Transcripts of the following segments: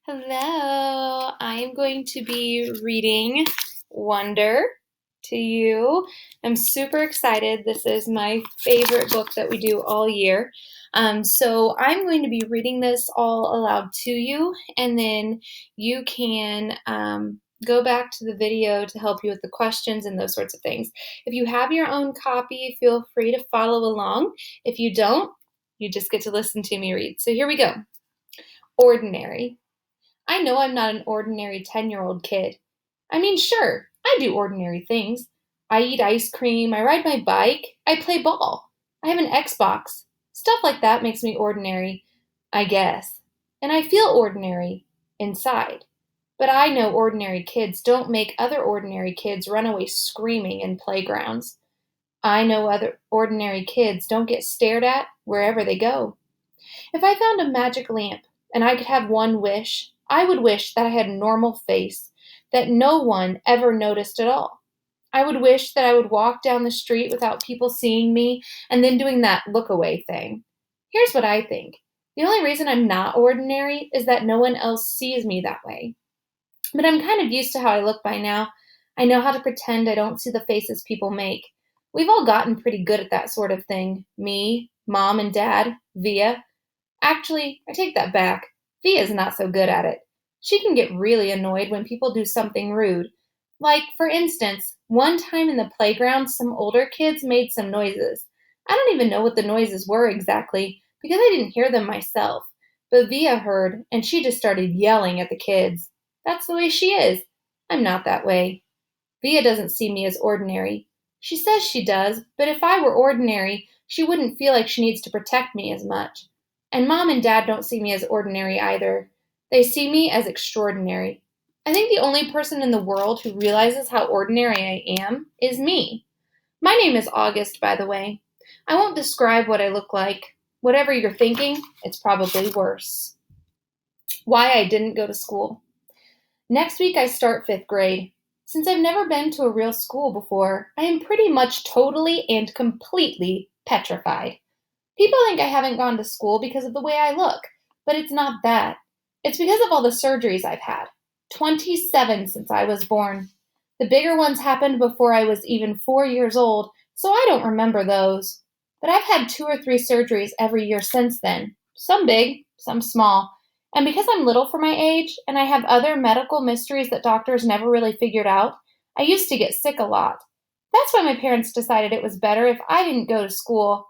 Hello, I am going to be reading Wonder to you. I'm super excited. This is my favorite book that we do all year. So I'm going to be reading this all aloud to you, and then you can go back to the video to help you with the questions and those sorts of things. If you have your own copy, feel free to follow along. If you don't, you just get to listen to me read. So here we go. Ordinary. I know I'm not an ordinary 10-year-old kid. I mean, sure, I do ordinary things. I eat ice cream, I ride my bike, I play ball. I have an Xbox. Stuff like that makes me ordinary, I guess. And I feel ordinary inside. But I know ordinary kids don't make other ordinary kids run away screaming in playgrounds. I know other ordinary kids don't get stared at wherever they go. If I found a magic lamp and I could have one wish, I would wish that I had a normal face that no one ever noticed at all. I would wish that I would walk down the street without people seeing me and then doing that look away thing. Here's what I think. The only reason I'm not ordinary is that no one else sees me that way. But I'm kind of used to how I look by now. I know how to pretend I don't see the faces people make. We've all gotten pretty good at that sort of thing. Me, Mom and Dad, Via. Actually, I take that back. Via's not so good at it. She can get really annoyed when people do something rude. Like, for instance, one time in the playground, some older kids made some noises. I don't even know what the noises were exactly, because I didn't hear them myself. But Via heard, and she just started yelling at the kids. That's the way she is. I'm not that way. Via doesn't see me as ordinary. She says she does, but if I were ordinary, she wouldn't feel like she needs to protect me as much. And Mom and Dad don't see me as ordinary either. They see me as extraordinary. I think the only person in the world who realizes how ordinary I am is me. My name is August, by the way. I won't describe what I look like. Whatever you're thinking, it's probably worse. Why I didn't go to school. Next week I start 5th grade. Since I've never been to a real school before, I am pretty much totally and completely petrified. People think I haven't gone to school because of the way I look, but it's not that. It's because of all the surgeries I've had. 27 since I was born. The bigger ones happened before I was even 4 years old, so I don't remember those. But I've had 2 or 3 surgeries every year since then. Some big, some small. And because I'm little for my age, and I have other medical mysteries that doctors never really figured out, I used to get sick a lot. That's why my parents decided it was better if I didn't go to school.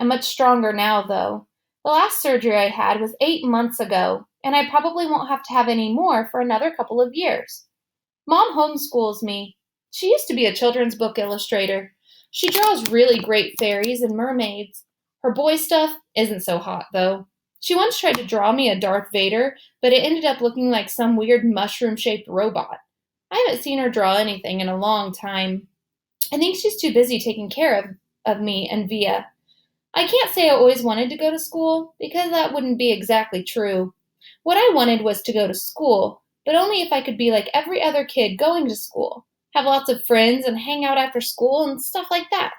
I'm much stronger now, though. The last surgery I had was 8 months ago, and I probably won't have to have any more for another couple of years. Mom homeschools me. She used to be a children's book illustrator. She draws really great fairies and mermaids. Her boy stuff isn't so hot, though. She once tried to draw me a Darth Vader, but it ended up looking like some weird mushroom-shaped robot. I haven't seen her draw anything in a long time. I think she's too busy taking care of me and Via. I can't say I always wanted to go to school, because that wouldn't be exactly true. What I wanted was to go to school, but only if I could be like every other kid going to school, have lots of friends and hang out after school and stuff like that.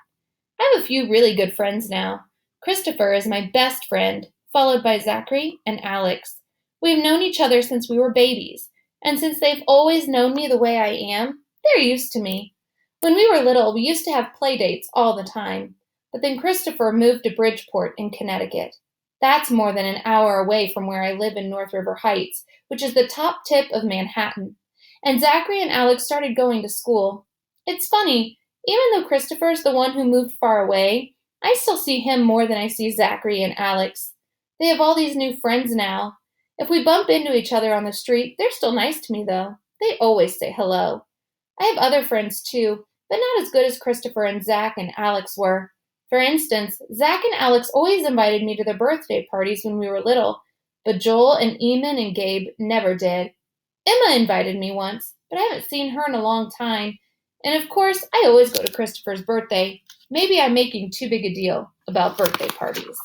I have a few really good friends now. Christopher is my best friend, followed by Zachary and Alex. We've known each other since we were babies, and since they've always known me the way I am, they're used to me. When we were little, we used to have play dates all the time. But then Christopher moved to Bridgeport in Connecticut. That's more than an hour away from where I live in North River Heights, which is the top tip of Manhattan. And Zachary and Alex started going to school. It's funny, even though Christopher's the one who moved far away, I still see him more than I see Zachary and Alex. They have all these new friends now. If we bump into each other on the street, they're still nice to me, though. They always say hello. I have other friends, too, but not as good as Christopher and Zach and Alex were. For instance, Zach and Alex always invited me to their birthday parties when we were little, but Joel and Eamon and Gabe never did. Emma invited me once, but I haven't seen her in a long time. And of course, I always go to Christopher's birthday. Maybe I'm making too big a deal about birthday parties.